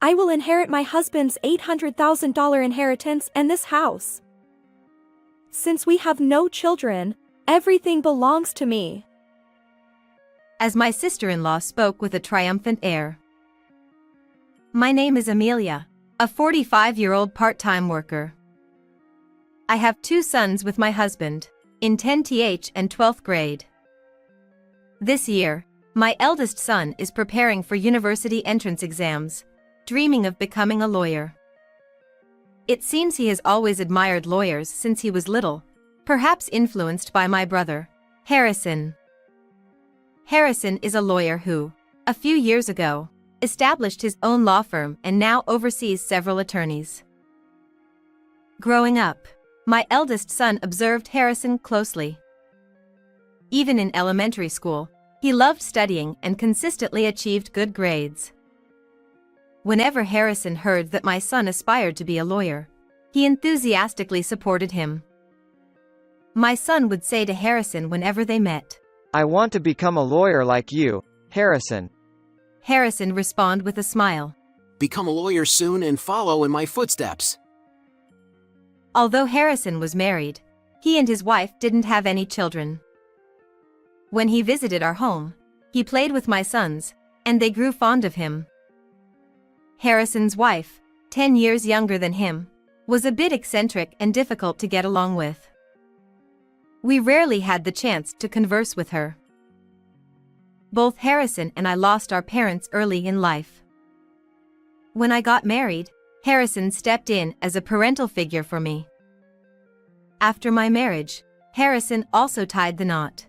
I will inherit my husband's $800,000 inheritance and this house. Since we have no children, everything belongs to me. As my sister-in-law spoke with a triumphant air. My name is Amelia, a 45-year-old part-time worker. I have 2 sons with my husband, in 10th and 12th grade. This year, my eldest son is preparing for university entrance exams, dreaming of becoming a lawyer. It seems he has always admired lawyers since he was little, perhaps influenced by my brother, Harrison. Harrison is a lawyer who, a few years ago, established his own law firm and now oversees several attorneys. Growing up, my eldest son observed Harrison closely. Even in elementary school, he loved studying and consistently achieved good grades. Whenever Harrison heard that my son aspired to be a lawyer, he enthusiastically supported him. My son would say to Harrison whenever they met, "I want to become a lawyer like you, Harrison." Harrison respond with a smile. "Become a lawyer soon and follow in my footsteps." Although Harrison was married, he and his wife didn't have any children. When he visited our home, he played with my sons, and they grew fond of him. Harrison's wife, 10 years younger than him, was a bit eccentric and difficult to get along with. We rarely had the chance to converse with her. Both Harrison and I lost our parents early in life. When I got married, Harrison stepped in as a parental figure for me. After my marriage, Harrison also tied the knot.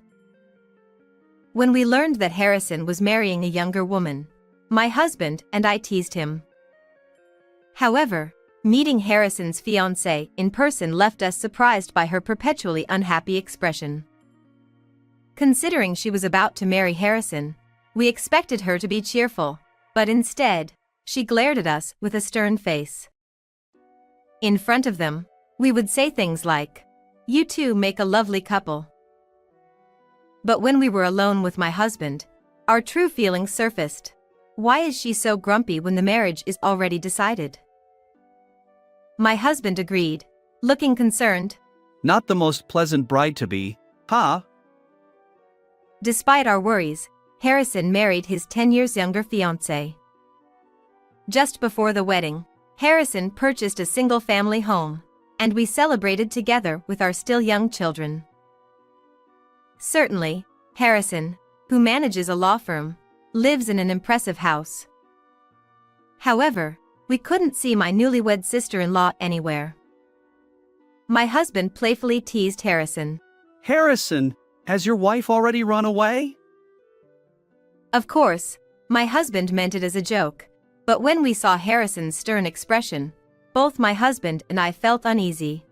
When we learned that Harrison was marrying a younger woman, my husband and I teased him. However, meeting Harrison's fiancée in person left us surprised by her perpetually unhappy expression. Considering she was about to marry Harrison, we expected her to be cheerful, but instead, she glared at us with a stern face. In front of them, we would say things like, "You two make a lovely couple." But when we were alone with my husband, our true feelings surfaced. Why is she so grumpy when the marriage is already decided? My husband agreed, looking concerned. Not the most pleasant bride to be, huh? Despite our worries, Harrison married his 10 years younger fiancée. Just before the wedding, Harrison purchased a single-family home, and we celebrated together with our still young children. Certainly, Harrison, who manages a law firm, lives in an impressive house. However, we couldn't see my newlywed sister-in-law anywhere. My husband playfully teased Harrison. Harrison, has your wife already run away? Of course, my husband meant it as a joke, but when we saw Harrison's stern expression, both my husband and I felt uneasy.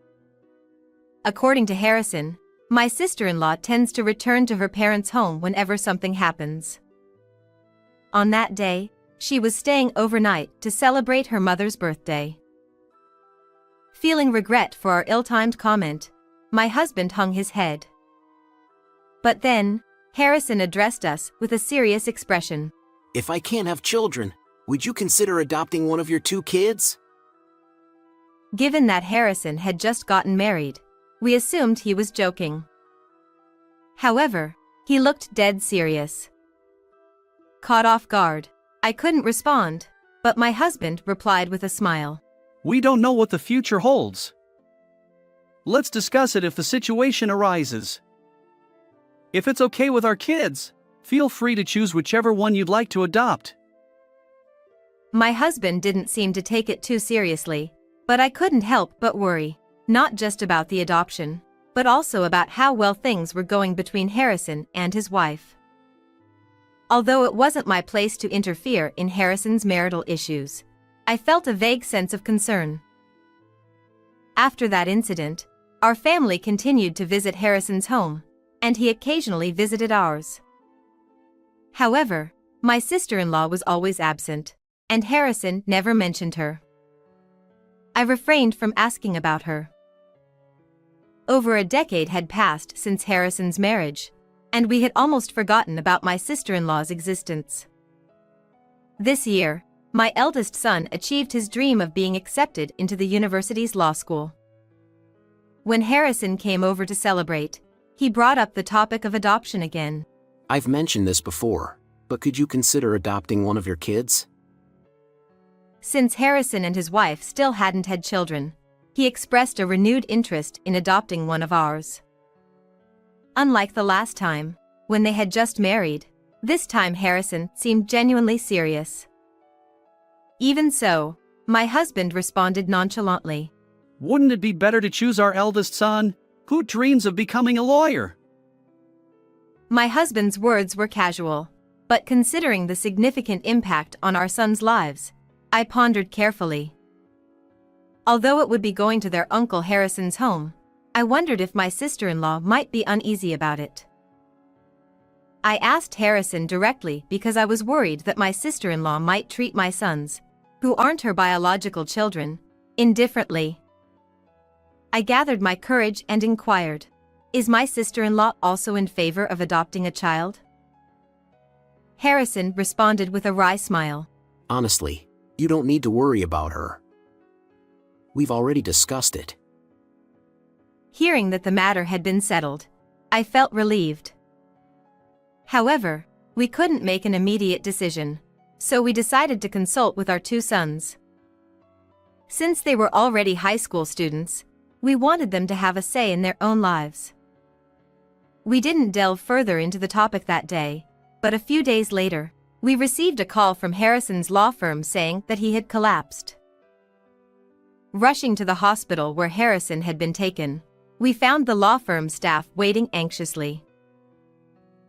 According to Harrison, my sister-in-law tends to return to her parents' home whenever something happens. On that day, she was staying overnight to celebrate her mother's birthday. Feeling regret for our ill-timed comment, my husband hung his head. But then, Harrison addressed us with a serious expression. "If I can't have children, would you consider adopting one of your 2 kids?" Given that Harrison had just gotten married, we assumed he was joking. However, he looked dead serious. Caught off guard, I couldn't respond, but my husband replied with a smile. We don't know what the future holds. Let's discuss it if the situation arises. If it's okay with our kids, feel free to choose whichever one you'd like to adopt. My husband didn't seem to take it too seriously, but I couldn't help but worry, not just about the adoption, but also about how well things were going between Harrison and his wife. Although it wasn't my place to interfere in Harrison's marital issues, I felt a vague sense of concern. After that incident, our family continued to visit Harrison's home, and he occasionally visited ours. However, my sister-in-law was always absent, and Harrison never mentioned her. I refrained from asking about her. Over a decade had passed since Harrison's marriage, and we had almost forgotten about my sister-in-law's existence. This year, my eldest son achieved his dream of being accepted into the university's law school. When Harrison came over to celebrate, he brought up the topic of adoption again. I've mentioned this before, but could you consider adopting one of your kids? Since Harrison and his wife still hadn't had children, he expressed a renewed interest in adopting one of ours. Unlike the last time, when they had just married, this time Harrison seemed genuinely serious. Even so, my husband responded nonchalantly. Wouldn't it be better to choose our eldest son, who dreams of becoming a lawyer? My husband's words were casual, but considering the significant impact on our sons' lives, I pondered carefully. Although it would be going to their Uncle Harrison's home, I wondered if my sister-in-law might be uneasy about it. I asked Harrison directly because I was worried that my sister-in-law might treat my sons, who aren't her biological children, indifferently. I gathered my courage and inquired, "Is my sister-in-law also in favor of adopting a child?" Harrison responded with a wry smile. Honestly, you don't need to worry about her. We've already discussed it. Hearing that the matter had been settled, I felt relieved. However, we couldn't make an immediate decision, so we decided to consult with our two sons. Since they were already high school students, we wanted them to have a say in their own lives. We didn't delve further into the topic that day, but a few days later, we received a call from Harrison's law firm saying that he had collapsed. Rushing to the hospital where Harrison had been taken, we found the law firm staff waiting anxiously.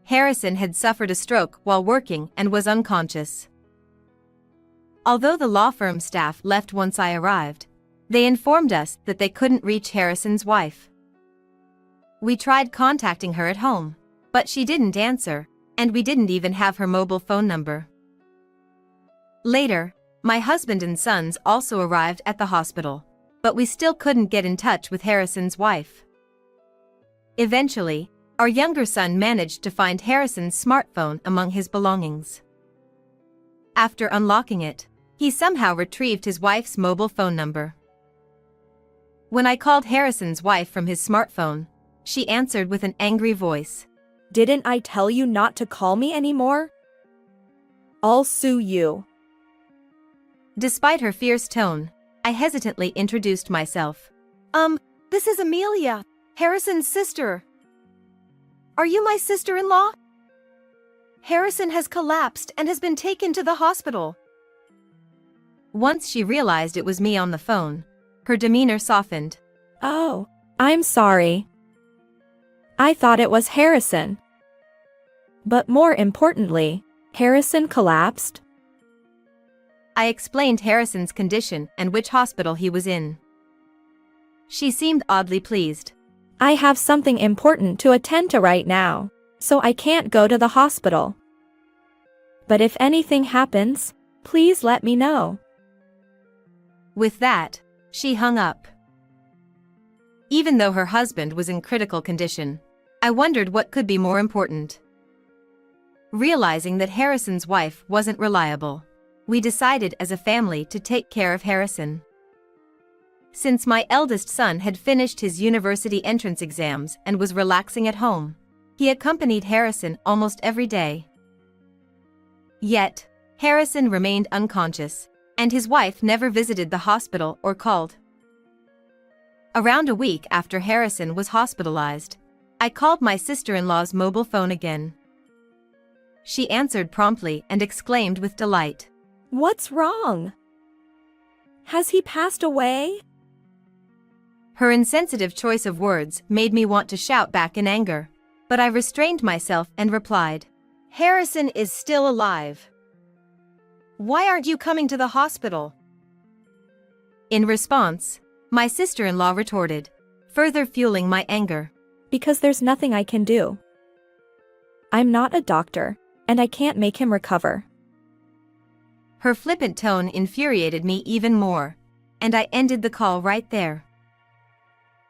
Harrison had suffered a stroke while working and was unconscious. Although the law firm staff left once I arrived, they informed us that they couldn't reach Harrison's wife. We tried contacting her at home, but she didn't answer, and we didn't even have her mobile phone number. Later, my husband and sons also arrived at the hospital, but we still couldn't get in touch with Harrison's wife. Eventually, our younger son managed to find Harrison's smartphone among his belongings. After unlocking it, he somehow retrieved his wife's mobile phone number. When I called Harrison's wife from his smartphone, she answered with an angry voice. Didn't I tell you not to call me anymore? I'll sue you. Despite her fierce tone, I hesitantly introduced myself. This is Amelia, Harrison's sister. Are you my sister-in-law? Harrison has collapsed and has been taken to the hospital. Once she realized it was me on the phone, her demeanor softened. Oh, I'm sorry. I thought it was Harrison. But more importantly, Harrison collapsed? I explained Harrison's condition and which hospital he was in. She seemed oddly pleased. I have something important to attend to right now, so I can't go to the hospital. But if anything happens, please let me know. With that, she hung up. Even though her husband was in critical condition, I wondered what could be more important. Realizing that Harrison's wife wasn't reliable, we decided as a family to take care of Harrison. Since my eldest son had finished his university entrance exams and was relaxing at home, he accompanied Harrison almost every day. Yet, Harrison remained unconscious, and his wife never visited the hospital or called. Around a week after Harrison was hospitalized, I called my sister-in-law's mobile phone again. She answered promptly and exclaimed with delight. What's wrong? Has he passed away? Her insensitive choice of words made me want to shout back in anger, but I restrained myself and replied, Harrison is still alive. Why aren't you coming to the hospital? In response, my sister-in-law retorted, further fueling my anger. Because there's nothing I can do. I'm not a doctor, and I can't make him recover. Her flippant tone infuriated me even more, and I ended the call right there.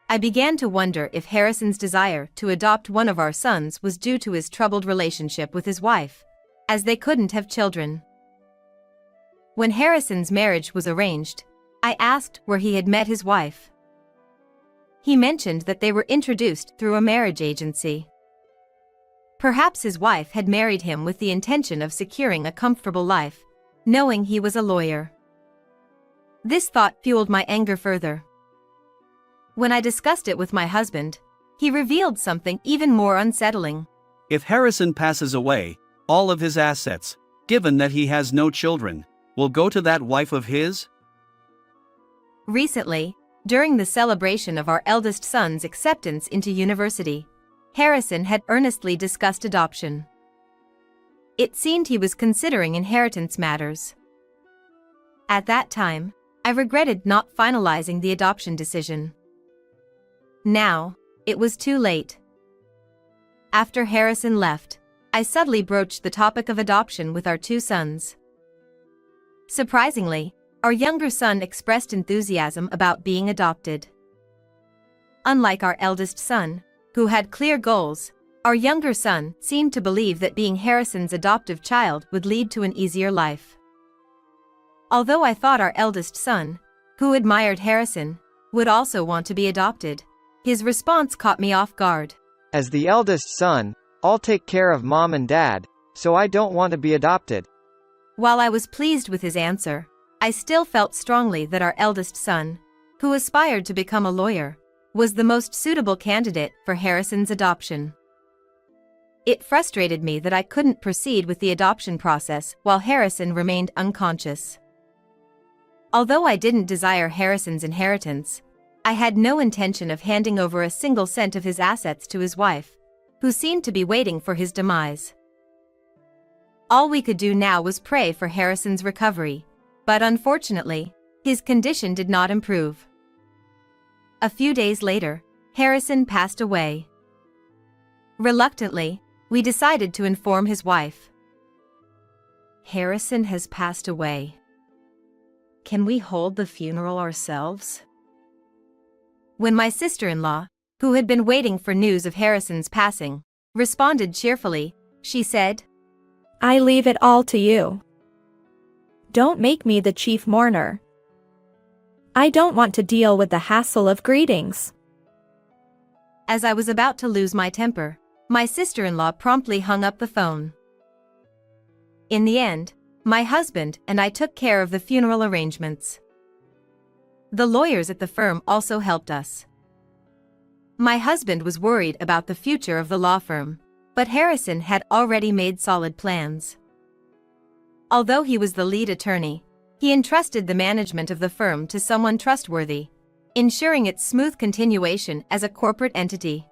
I began to wonder if Harrison's desire to adopt one of our sons was due to his troubled relationship with his wife, as they couldn't have children. When Harrison's marriage was arranged, I asked where he had met his wife. He mentioned that they were introduced through a marriage agency. Perhaps his wife had married him with the intention of securing a comfortable life, knowing he was a lawyer. This thought fueled my anger further. When I discussed it with my husband, he revealed something even more unsettling. If Harrison passes away, all of his assets, given that he has no children, will go to that wife of his? Recently, during the celebration of our eldest son's acceptance into university, Harrison had earnestly discussed adoption. It seemed he was considering inheritance matters. At that time, I regretted not finalizing the adoption decision. Now, it was too late. After Harrison left, I subtly broached the topic of adoption with our two sons. Surprisingly, our younger son expressed enthusiasm about being adopted. Unlike our eldest son, who had clear goals, our younger son seemed to believe that being Harrison's adoptive child would lead to an easier life. Although I thought our eldest son, who admired Harrison, would also want to be adopted, his response caught me off guard. As the eldest son, I'll take care of mom and dad, so I don't want to be adopted. While I was pleased with his answer, I still felt strongly that our eldest son, who aspired to become a lawyer, was the most suitable candidate for Harrison's adoption. It frustrated me that I couldn't proceed with the adoption process while Harrison remained unconscious. Although I didn't desire Harrison's inheritance, I had no intention of handing over a single cent of his assets to his wife, who seemed to be waiting for his demise. All we could do now was pray for Harrison's recovery, but unfortunately, his condition did not improve. A few days later, Harrison passed away. Reluctantly, we decided to inform his wife. Harrison has passed away. Can we hold the funeral ourselves? When my sister-in-law, who had been waiting for news of Harrison's passing, responded cheerfully, she said, I leave it all to you. Don't make me the chief mourner. I don't want to deal with the hassle of greetings. As I was about to lose my temper, my sister-in-law promptly hung up the phone. In the end, my husband and I took care of the funeral arrangements. The lawyers at the firm also helped us. My husband was worried about the future of the law firm, but Harrison had already made solid plans. Although he was the lead attorney, he entrusted the management of the firm to someone trustworthy, ensuring its smooth continuation as a corporate entity.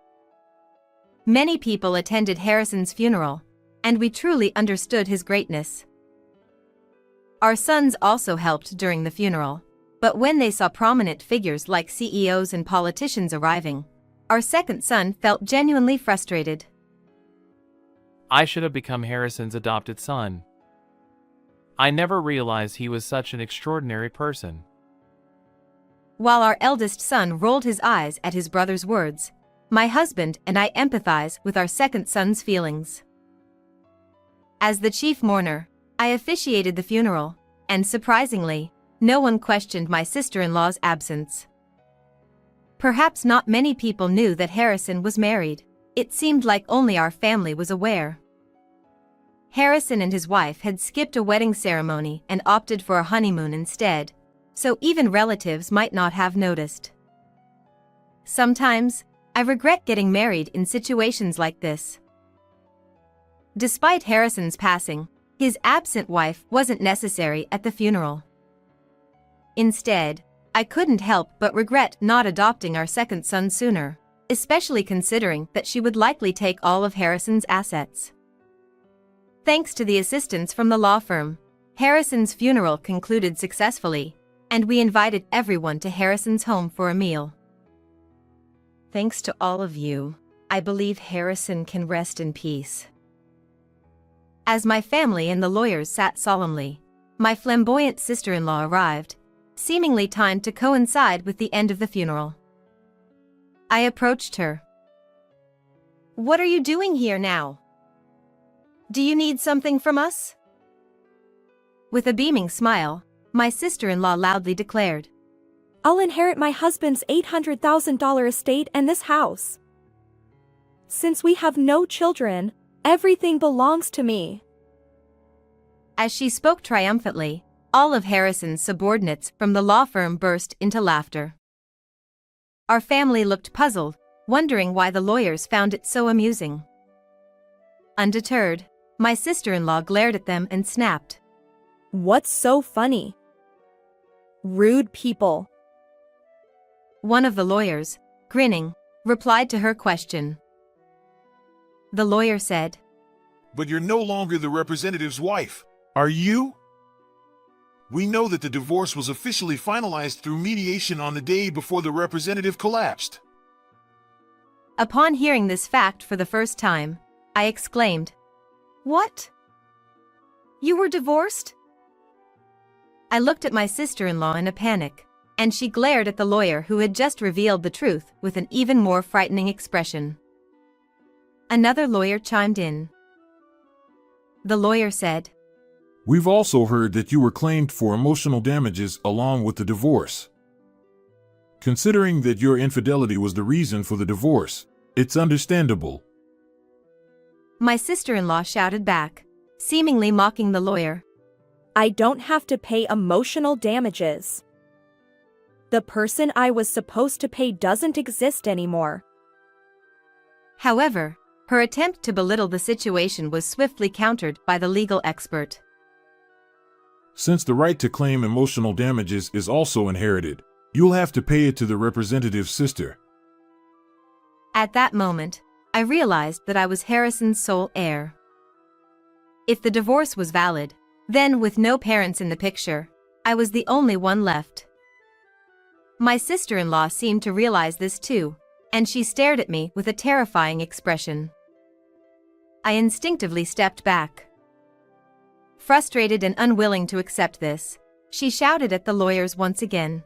Many people attended Harrison's funeral, and we truly understood his greatness. Our sons also helped during the funeral, but when they saw prominent figures like CEOs and politicians arriving, our second son felt genuinely frustrated. I should have become Harrison's adopted son. I never realized he was such an extraordinary person. While our eldest son rolled his eyes at his brother's words, my husband and I empathize with our second son's feelings. As the chief mourner, I officiated the funeral, and surprisingly, no one questioned my sister-in-law's absence. Perhaps not many people knew that Harrison was married. It seemed like only our family was aware. Harrison and his wife had skipped a wedding ceremony and opted for a honeymoon instead, so even relatives might not have noticed. Sometimes, I regret getting married in situations like this. Despite Harrison's passing, his absent wife wasn't necessary at the funeral. Instead, I couldn't help but regret not adopting our second son sooner, especially considering that she would likely take all of Harrison's assets. Thanks to the assistance from the law firm, Harrison's funeral concluded successfully, and we invited everyone to Harrison's home for a meal. Thanks to all of you, I believe Harrison can rest in peace. As my family and the lawyers sat solemnly, my flamboyant sister-in-law arrived, seemingly timed to coincide with the end of the funeral. I approached her. What are you doing here now? Do you need something from us? With a beaming smile, my sister-in-law loudly declared, I'll inherit my husband's $800,000 estate and this house. Since we have no children, everything belongs to me. As she spoke triumphantly, all of Harrison's subordinates from the law firm burst into laughter. Our family looked puzzled, wondering why the lawyers found it so amusing. Undeterred, my sister-in-law glared at them and snapped, What's so funny? Rude people. One of the lawyers, grinning, replied to her question. The lawyer said, But you're no longer the representative's wife, are you? We know that the divorce was officially finalized through mediation on the day before the representative collapsed. Upon hearing this fact for the first time, I exclaimed, What? You were divorced? I looked at my sister-in-law in a panic, and she glared at the lawyer who had just revealed the truth with an even more frightening expression. Another lawyer chimed in. The lawyer said, We've also heard that you were claimed for emotional damages along with the divorce. Considering that your infidelity was the reason for the divorce, it's understandable. My sister-in-law shouted back, seemingly mocking the lawyer, I don't have to pay emotional damages. The person I was supposed to pay doesn't exist anymore. However, her attempt to belittle the situation was swiftly countered by the legal expert. Since the right to claim emotional damages is also inherited, you'll have to pay it to the representative's sister. At that moment, I realized that I was Harrison's sole heir. If the divorce was valid, then with no parents in the picture, I was the only one left. My sister-in-law seemed to realize this too, and she stared at me with a terrifying expression. I instinctively stepped back. Frustrated and unwilling to accept this, she shouted at the lawyers once again.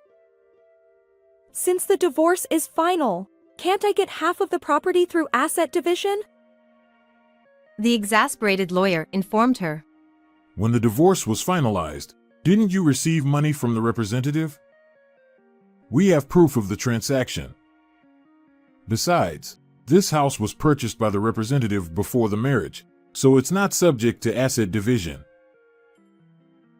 Since the divorce is final, can't I get half of the property through asset division? The exasperated lawyer informed her. When the divorce was finalized, didn't you receive money from the representative? We have proof of the transaction. Besides, this house was purchased by the representative before the marriage, so it's not subject to asset division.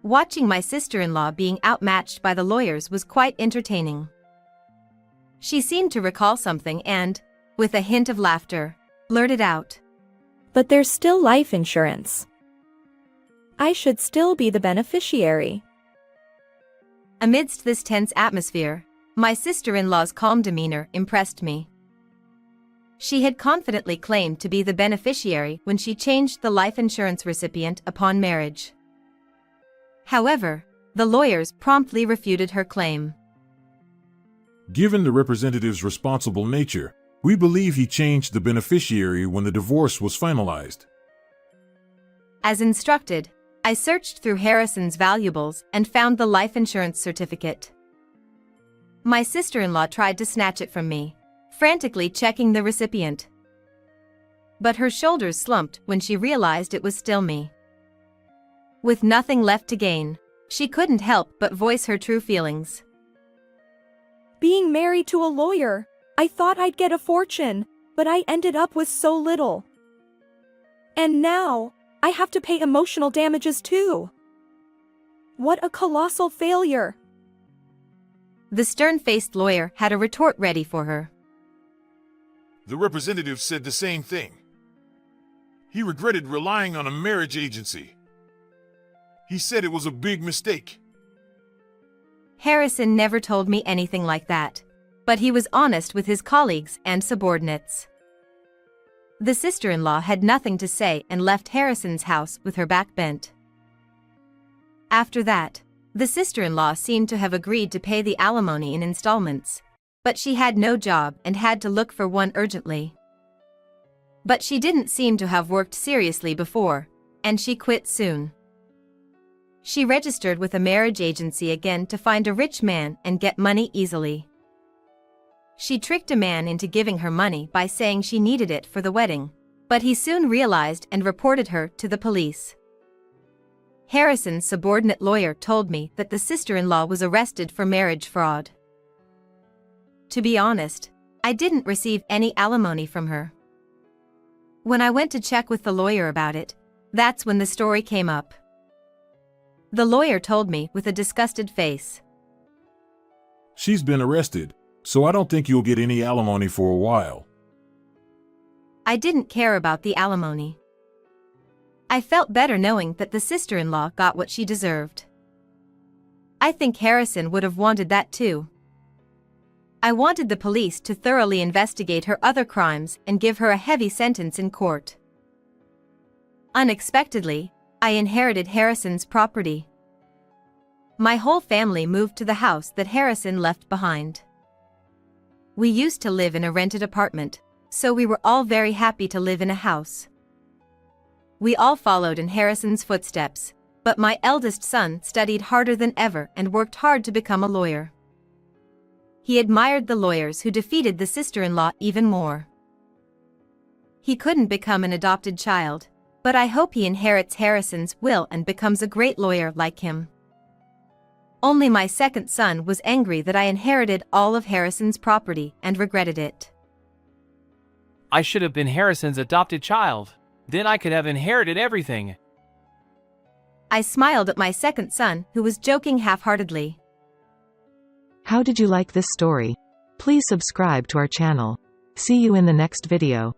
Watching my sister-in-law being outmatched by the lawyers was quite entertaining. She seemed to recall something and, with a hint of laughter, blurted out, But there's still life insurance. I should still be the beneficiary. Amidst this tense atmosphere, my sister-in-law's calm demeanor impressed me. She had confidently claimed to be the beneficiary when she changed the life insurance recipient upon marriage. However, the lawyers promptly refuted her claim. Given the representative's responsible nature, we believe he changed the beneficiary when the divorce was finalized. As instructed, I searched through Harrison's valuables and found the life insurance certificate. My sister-in-law tried to snatch it from me, frantically checking the recipient. But her shoulders slumped when she realized it was still me. With nothing left to gain, she couldn't help but voice her true feelings. Being married to a lawyer, I thought I'd get a fortune, but I ended up with so little. And now, I have to pay emotional damages too. What a colossal failure. The stern-faced lawyer had a retort ready for her. The representative said the same thing. He regretted relying on a marriage agency. He said it was a big mistake. Harrison never told me anything like that, but he was honest with his colleagues and subordinates. The sister-in-law had nothing to say and left Harrison's house with her back bent. After that, the sister-in-law seemed to have agreed to pay the alimony in installments, but she had no job and had to look for one urgently. But she didn't seem to have worked seriously before, and she quit soon. She registered with a marriage agency again to find a rich man and get money easily. She tricked a man into giving her money by saying she needed it for the wedding, but he soon realized and reported her to the police. Harrison's subordinate lawyer told me that the sister-in-law was arrested for marriage fraud. To be honest, I didn't receive any alimony from her. When I went to check with the lawyer about it, that's when the story came up. The lawyer told me with a disgusted face. She's been arrested, so I don't think you'll get any alimony for a while. I didn't care about the alimony. I felt better knowing that the sister-in-law got what she deserved. I think Harrison would have wanted that too. I wanted the police to thoroughly investigate her other crimes and give her a heavy sentence in court. Unexpectedly, I inherited Harrison's property. My whole family moved to the house that Harrison left behind. We used to live in a rented apartment, so we were all very happy to live in a house. We all followed in Harrison's footsteps, but my eldest son studied harder than ever and worked hard to become a lawyer. He admired the lawyers who defeated the sister-in-law even more. He couldn't become an adopted child, but I hope he inherits Harrison's will and becomes a great lawyer like him. Only my second son was angry that I inherited all of Harrison's property and regretted it. I should have been Harrison's adopted child. Then I could have inherited everything. I smiled at my second son, who was joking half-heartedly. How did you like this story? Please subscribe to our channel. See you in the next video.